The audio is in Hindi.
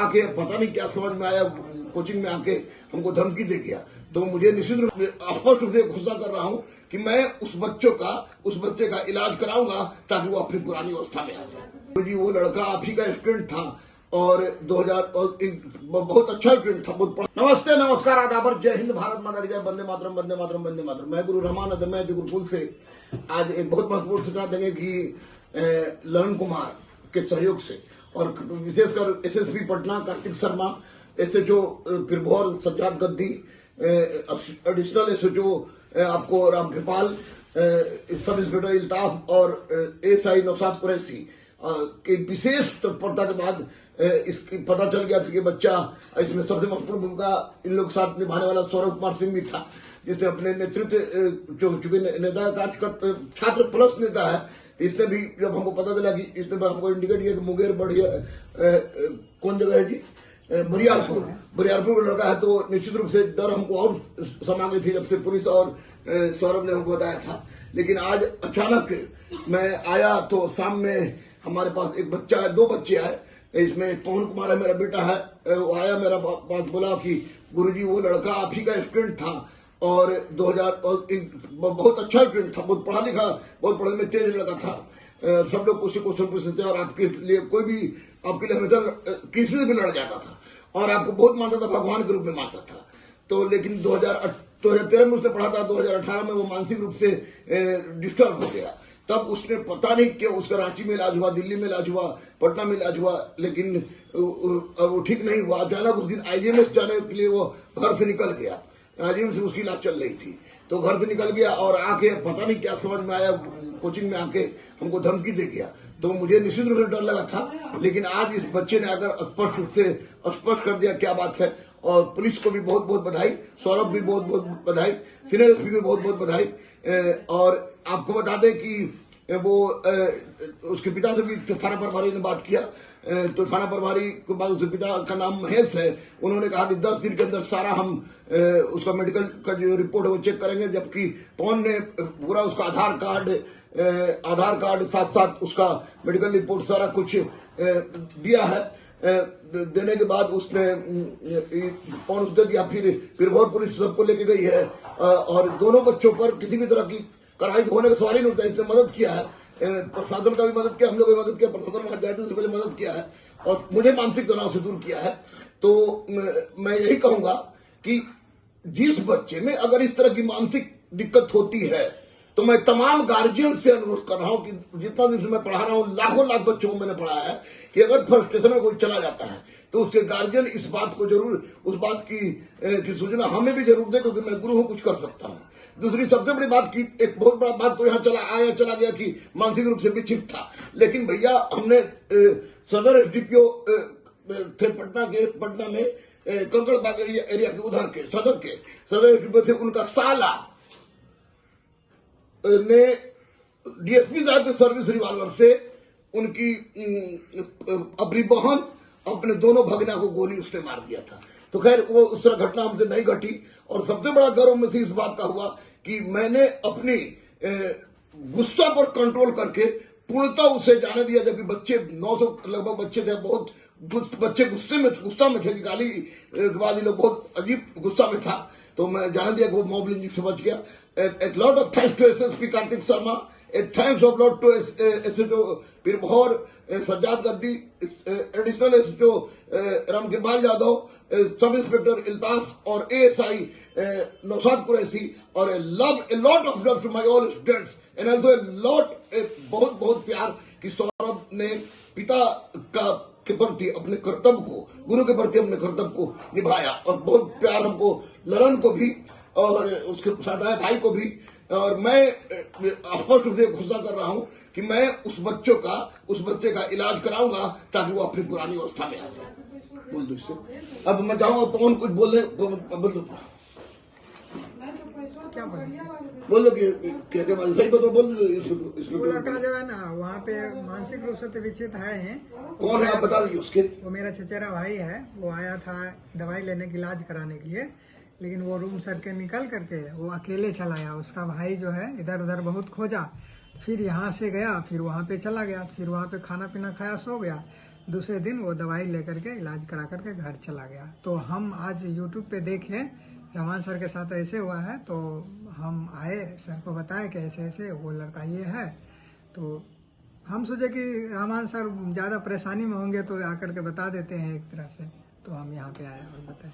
आके पता नहीं क्या समझ में आया, कोचिंग में आके हमको धमकी दे गया। तो मुझे निश्चित रूप से स्पष्ट रूप से घोषणा कर रहा हूं कि मैं उस बच्चे का इलाज कराऊंगा ताकि वो अपनी पुरानी अवस्था में आ जाए। जी वो लड़का आप ही का स्टूडेंट था और 2000 बहुत अच्छा स्टूडेंट था, बहुत। नमस्ते, नमस्कार, आदाब, जय हिंद, भारत माता की जय, वंदे मातरम, वंदे मातरम, वंदे मातरम। मैं गुरु रमानंद, मैं गुरुकुल से आज एक बहुत महत्वपूर्ण सूचना देंगे कि ललन कुमार के सहयोग से और विशेषकर एसएसपी पटना कार्तिक शर्मा, एसएचओ फिरभौर सज्जाद गद्दी, एडिशनल एसएचओ आपको रामकृपाल, सब इंस्पेक्टर इल्ताफ और एएसआई नौशाद कुरैशी के विशेष तत्परता के बाद इसकी पता चल गया था कि बच्चा, इसमें सबसे महत्वपूर्ण भूमिका इन लोग साथ निभाने वाला सौरभ कुमार सिंह भी था, जिसने अपने नेतृत्व चूंकि नेता कार्य छात्र प्लस नेता है, इसने भी जब हमको पता चला कि इसने हमको इंडिकेट किया कि मुंगेर बढ़िया कौन जगह है जी, बरियारपुर का लड़का है, तो निश्चित रूप से डर हमको और समा गई थी जब से पुलिस और सौरभ ने हमको बताया था। लेकिन आज अचानक मैं आया तो शाम में हमारे पास एक बच्चा है, 2 बच्चे आए, इसमें पवन कुमार है मेरा बेटा है, वो आया मेरा पास, बोला कि गुरुजी वो लड़का आप ही का स्टूडेंट था और 2000 बहुत अच्छा स्टूडेंट था, बहुत पढ़ा लिखा, बहुत पढ़ने में तेज लड़का था, सब लोग उससे क्वेश्चन पूछते थे और आपके लिए कोई भी आपके लिए हमेशा किसी से भी लड़ जाता था और आपको बहुत मानता था, भगवान के रूप में मानता था। तो लेकिन 2013 में उसने पढ़ा था, 2018 में वो मानसिक रूप से डिस्टर्ब हो गया। तब उसने पता नहीं क्यों उसका रांची में इलाज हुआ, दिल्ली में इलाज हुआ, पटना में इलाज हुआ, लेकिन वो ठीक नहीं हुआ। अचानक उस दिन आईजीएमएस जाने के लिए वो घर से निकल गया, आईजीएमएस से उसकी इलाज चल रही थी, तो घर से निकल गया और आके पता नहीं क्या समझ में आया, कोचिंग में आके हमको धमकी दे गया। तो मुझे निश्चित रूप से डर लगा था, लेकिन आज इस बच्चे ने अगर स्पष्ट रूप से स्पष्ट कर दिया क्या बात है। और पुलिस को भी बहुत बहुत बधाई, सौरभ भी बहुत बहुत बधाई, सीनियर एसपी को बहुत बहुत बधाई। और आपको बता दें कि वो उसके पिता से भी थाना प्रभारी ने बात किया, तो थाना प्रभारी के बाद उसके पिता का नाम महेश है, उन्होंने कहा कि 10 दिन के अंदर सारा हम उसका मेडिकल का जो रिपोर्ट है वो चेक करेंगे। जबकि पवन ने पूरा उसका आधार कार्ड साथ साथ उसका मेडिकल रिपोर्ट सारा कुछ दिया है। देने के बाद उसने पवन उसने दिया, फिर बहुत पुलिस सबको लेके गई है और दोनों बच्चों पर किसी भी तरह की कार्रवाई होने का सवाल ही नहीं उठता। इसने मदद किया है, प्रशासन का भी मदद किया, हम लोग भी मदद किया, प्रशासन वहां जाए तो पहले मदद किया है और मुझे मानसिक तनाव से दूर किया है। तो मैं यही कहूंगा कि जिस बच्चे में अगर इस तरह की मानसिक दिक्कत होती है तो मैं तमाम गार्जियन से अनुरोध कर रहा हूं कि जितना दिन से मैं पढ़ा रहा हूं, लाखों लाख बच्चों को मैंने पढ़ाया है कि अगर फ्रस्ट्रेशन में कोई चला जाता है तो उसके गार्जियन इस बात को जरूर, उस बात की सूचना हमें भी जरूर दे, क्योंकि मैं गुरु हूं, कुछ कर सकता हूं। दूसरी सबसे बड़ी बात की एक बहुत बड़ा बात तो यहाँ चला गया कि मानसिक रूप से विक्षिप्त था, लेकिन भैया हमने सदर एसडीपीओ थे पटना में कंकड़बाग एरिया के उधर के सदर एसडीपीओ थे, उनका साला ने डीएसपी साहब के सर्विस रिवॉल्वर से उनकी अपनी बहन अपने दोनों भगना को गोली उसने मार दिया था। तो खैर वो उस तरह घटना हमसे नहीं घटी और सबसे बड़ा गर्व में से इस बात का हुआ कि मैंने अपनी गुस्सा पर कंट्रोल करके पूर्णतः उसे जाने दिया। जबकि बच्चे 900 लगभग बच्चे थे, बहुत बच्चे गुस्सा में थे, गाली के बाद ये लोग बहुत अजीब गुस्सा में था, तो मैं जाने दिया कि वो मॉब लिंचिंग से बच गया। A lot of thanks to SSP Kartik Sharma, a thanks of lot to SHO फिरभौर Sajjad Gaddi, additional SHO Ramkripal Yadav, sub inspector Iltaf और एएसआई नौशाद कुरैशी, और a lot of love to my all students and also a lot बहुत बहुत प्यार कि सौरभ ने पिता के प्रति अपने कर्तव्य को, गुरु के प्रति अपने कर्तव्य को निभाया और बहुत प्यार हमको ललन को भी और उसके साथ आए भाई को भी। और मैं स्पष्ट रूप से घोषणा कर रहा हूं कि मैं उस बच्चे का इलाज कराऊंगा ताकि वो अपनी पुरानी अवस्था में आ जाए। बोल दो इससे। अब मैं जाऊंगा, पवन कुछ बोल दो, क्या बोल दो क्या सही बताओ, बोल दो। वो लड़का जो है ना वहाँ पे मानसिक रूप से विक्षिप्त है। कौन है आप बता दीजिए उसके। वो मेरा चचेरा भाई है, वो आया था दवाई लेने की, इलाज कराने के लिए, लेकिन वो रूम सर के निकल करके वो अकेले चला गया। उसका भाई जो है इधर उधर बहुत खोजा, फिर यहाँ से गया, फिर वहाँ पे चला गया, फिर वहाँ पे खाना पीना खाया, सो गया। दूसरे दिन वो दवाई लेकर के इलाज करा करके घर चला गया। तो हम आज यूट्यूब पे देखे रहमान सर के साथ ऐसे हुआ है, तो हम आए, सर को बताया कि ऐसे ऐसे वो लड़का ये है। तो हम सोचे कि रहमान सर ज़्यादा परेशानी में होंगे तो आकर के बता देते हैं एक तरह से, तो हम यहाँ पे आए और बताए।